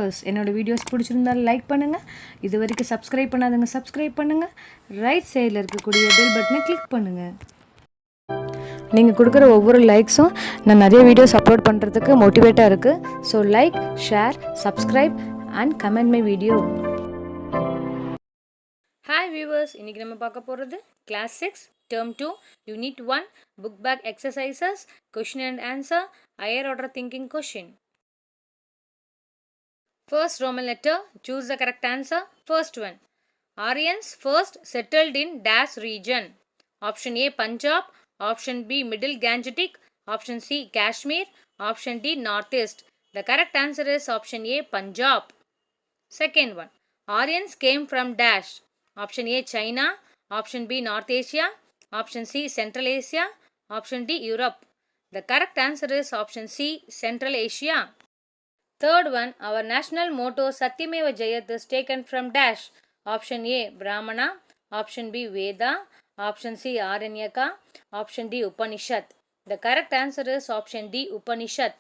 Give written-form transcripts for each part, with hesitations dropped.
viewers, என்னோட videos பிடிச்சிருந்தா like பண்ணுங்கள். இது வரைக்கும் சப்ஸ்கிரைப் பண்ணாதவங்க சப்ஸ்கிரைப் பண்ணுங்கள். ரைட் சைடில் இருக்கக்கூடிய பெல் பட்டனை கிளிக் பண்ணுங்கள். நீங்கள் கொடுக்குற ஒவ்வொரு லைக்ஸும் நான் நிறைய வீடியோஸ் அப்லோட் பண்ணுறதுக்கு மோட்டிவேட்டாக இருக்குது. So like, share, subscribe and comment my video. Hi viewers, இன்றைக்கி நம்ம பார்க்க போகிறது class 6 term 2 unit 1 book back exercises question and answer higher order thinking question. First Roman letter, choose the correct answer. First one, Aryans first settled in dash region. Option A, Punjab. Option B, Middle Gangetic. Option C, Kashmir. Option D, Northeast. The correct answer is option A, Punjab. Second one, Aryans came from dash. Option A, China. Option B, North Asia. Option C, Central Asia. Option D, Europe. The correct answer is option C, Central Asia. Third one, our national motto Satyameva Jayat is taken from dash. Option A, Brahmana. Option B, Veda. Option C, Aranyaka. Option D, Upanishad. The correct answer is option D, Upanishad.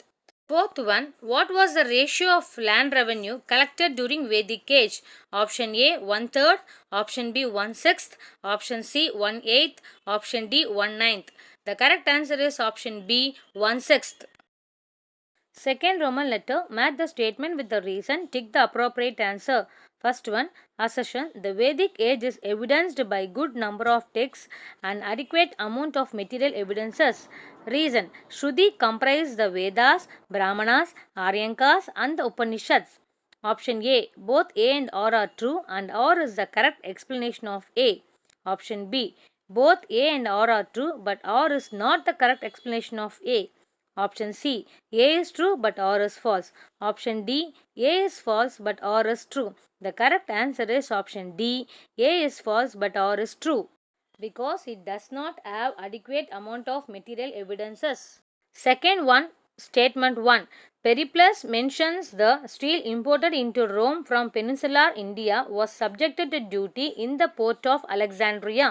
Fourth one, what was the ratio of land revenue collected during Vedic age? Option A, 1/3. Option B, 1/6. Option C, 1/8. Option D, 1/9. The correct answer is option B, 1/6. Second Roman letter, match the statement with the reason, tick the appropriate answer. First one, assertion, the Vedic age is evidenced by good number of texts and adequate amount of material evidences. Reason, Shruti comprise the Vedas, Brahmanas, Aryankas and the Upanishads. Option A, both A and R are true and R is the correct explanation of A. Option B, both A and R are true but R is not the correct explanation of A. Option C, A is true but R is false. Option D, A is false but R is true. The correct answer is option D, A is false but R is true, because it does not have adequate amount of material evidences. Second one, statement 1. Periplus mentions the steel imported into Rome from peninsular India was subjected to duty in the port of Alexandria.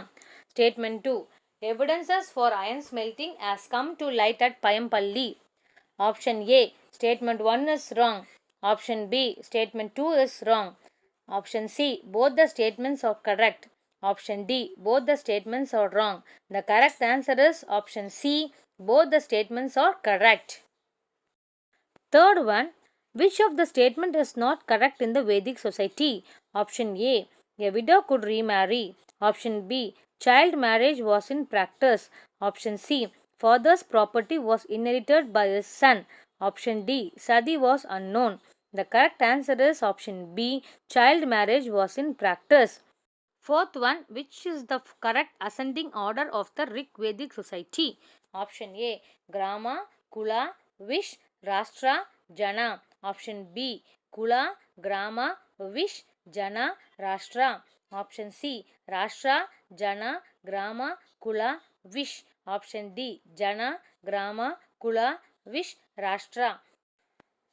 Statement 2. Evidences for iron smelting has come to light at Payampalli. Option A, statement 1 is wrong. Option B, statement 2 is wrong. Option C, both the statements are correct. Option D, both the statements are wrong. The correct answer is option C, both the statements are correct. Third one, which of the statement is not correct in the Vedic society? Option A, a widow could remarry. Option B, child marriage was in practice. Option C, father's property was inherited by his son. Option D, sati was unknown. The correct answer is option B, child marriage was in practice. Fourth one, which is the correct ascending order of the Rig Vedic society? Option A, Grama, Kula, Vish, Rashtra, Jana. Option B, Kula, Grama, Vish, Jana, Rashtra. Option C, Rashtra, Jana, Grama, Kula, Vish. Option D, Jana, Grama, Kula, Vish, Rashtra.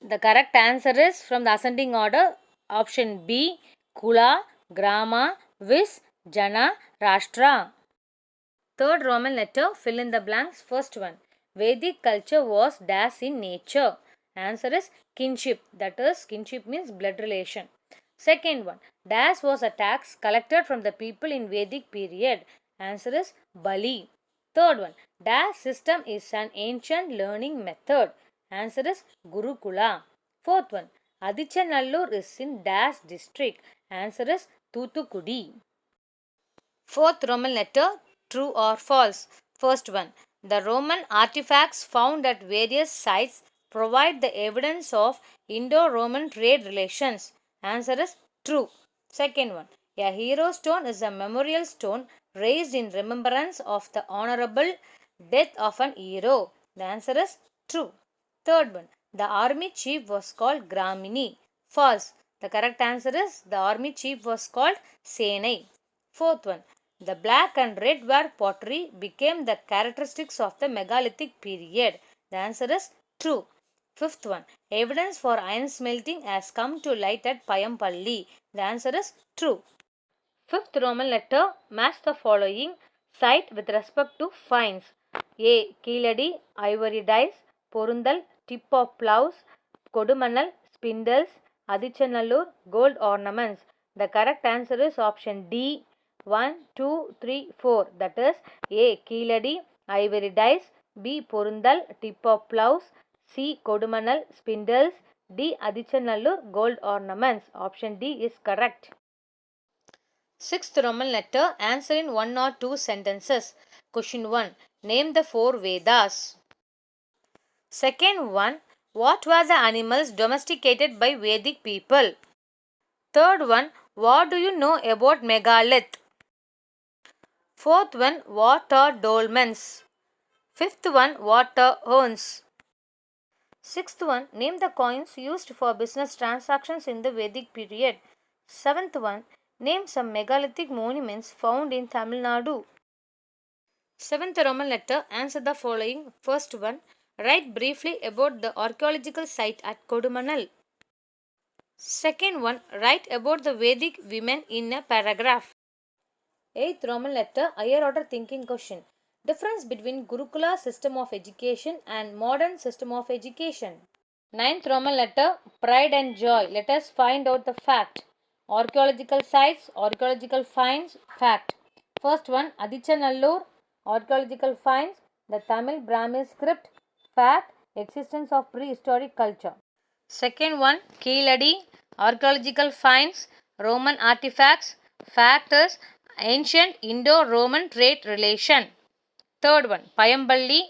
The correct answer is from the ascending order option B, Kula, Grama, Vish, Jana, Rashtra. Third Roman letter, fill in the blanks. First one, Vedic culture was dash in nature. Answer is kinship, that is kinship means blood relation. Second one, dash was a tax collected from the people in Vedic period. Answer is Bali. Third one, dash system is an ancient learning method. Answer is Gurukula. Fourth one, Adichanallur is in dash district. Answer is Thuthukudi. Fourth Roman letter, true or false? First one, the Roman artifacts found at various sites provide the evidence of Indo-Roman trade relations. Answer is true. Second one, a hero stone is a memorial stone raised in remembrance of the honorable death of an hero. The answer is true. Third one, the army chief was called Gramini. False. The correct answer is the army chief was called Senai. Fourth one, the black and red ware pottery became the characteristics of the megalithic period. The answer is true. Fifth one, evidence for iron smelting has come to light at Payampalli. The answer is true. Fifth Roman letter, match the following site with respect to finds. A, Keeladi, ivory dice, Porundal, tip of plows, Kodumanal, spindles, Adichanallur, gold ornaments. The correct answer is option D. 1, 2, 3, 4. That is A. Keeladi, ivory dice. B. Porundal, tip of plows. C. Kodumanal, spindles. D. Adichanallur, gold ornaments. Option D is correct. Sixth Roman letter. Answer in 1 or 2 sentences. Question 1. Name the 4 Vedas. Second one. What were the animals domesticated by Vedic people? Third one. What do you know about megalith? Fourth one. What are dolmens? Fifth one. What are urns? Sixth one. Name the coins used for business transactions in the Vedic period. Seventh one. Name some megalithic monuments found in Tamil Nadu. Seventh Roman letter. Answer the following. First one. Write briefly about the archaeological site at Kodumanal. Second one. Write about the Vedic women in a paragraph. Eighth Roman letter. Higher order thinking question. Difference between Gurukula system of education and modern system of education. Ninth Roman letter. Pride and joy. Let us find out the fact. Archaeological sites, archaeological finds, fact. First one. Adichanallur, archaeological finds, the Tamil Brahmi script, fact, existence of prehistoric culture. Second one. Keeladi, archaeological finds, Roman artifacts, fact is ancient Indo-Roman trade relation. Third one. Payamballi,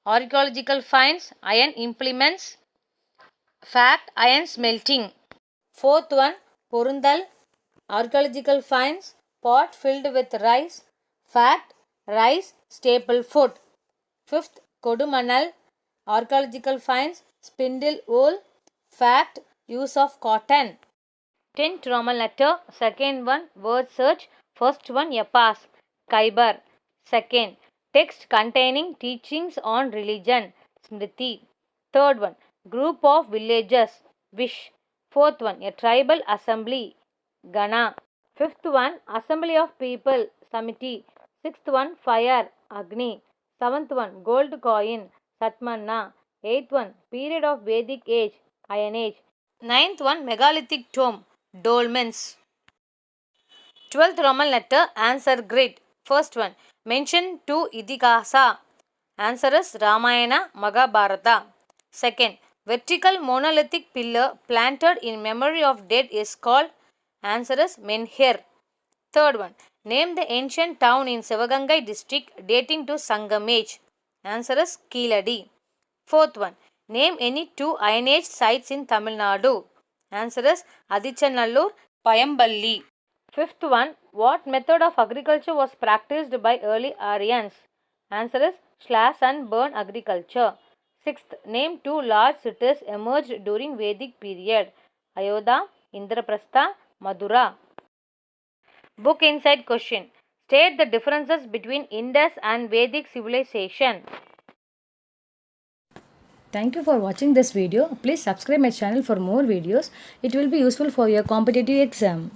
archaeological finds, iron implements, fact, iron smelting. Fourth one. Porundal, archaeological finds, pot filled with rice, fact, rice staple food. Fifth. Kodumanal, archaeological finds, spindle wool, fact, use of cotton. 10th Roman letter. Second one. Word search. First one. A pass. Khyber. Second. Text containing teachings on religion. Smriti. Third one. Group of villages. Vish. Fourth one. A tribal assembly. Gana. Fifth one. Assembly of people. Samiti. Sixth one. Fire. Agni. Seventh one. Gold coin. Satmanna. Eighth one. Period of Vedic age. Iron age. Ninth one. Megalithic tomb. Dolmens. 12th Roman letter. Answer grid. First one. Mention 2 Idihasa. Answer is Ramayana, Mahabharata. Second. Vertical monolithic pillar planted in memory of dead is called. Answer is Menhir. Third one. Name the ancient town in Sivagangai district dating to Sangam age. Answer is Keeladi. Fourth one. Name any 2 Iron Age sites in Tamil Nadu. Answer is Adichanallur, Payamballi. Fifth one. What method of agriculture was practiced by early Aryans? Answer is slash and burn agriculture. Sixth. Name 2 large cities emerged during Vedic period. Ayodhya, Indraprastha, Madura. Book inside question. State the differences between Indus and Vedic civilization. Thank you for watching this video. Please subscribe my channel for more videos. It will be useful for your competitive exam.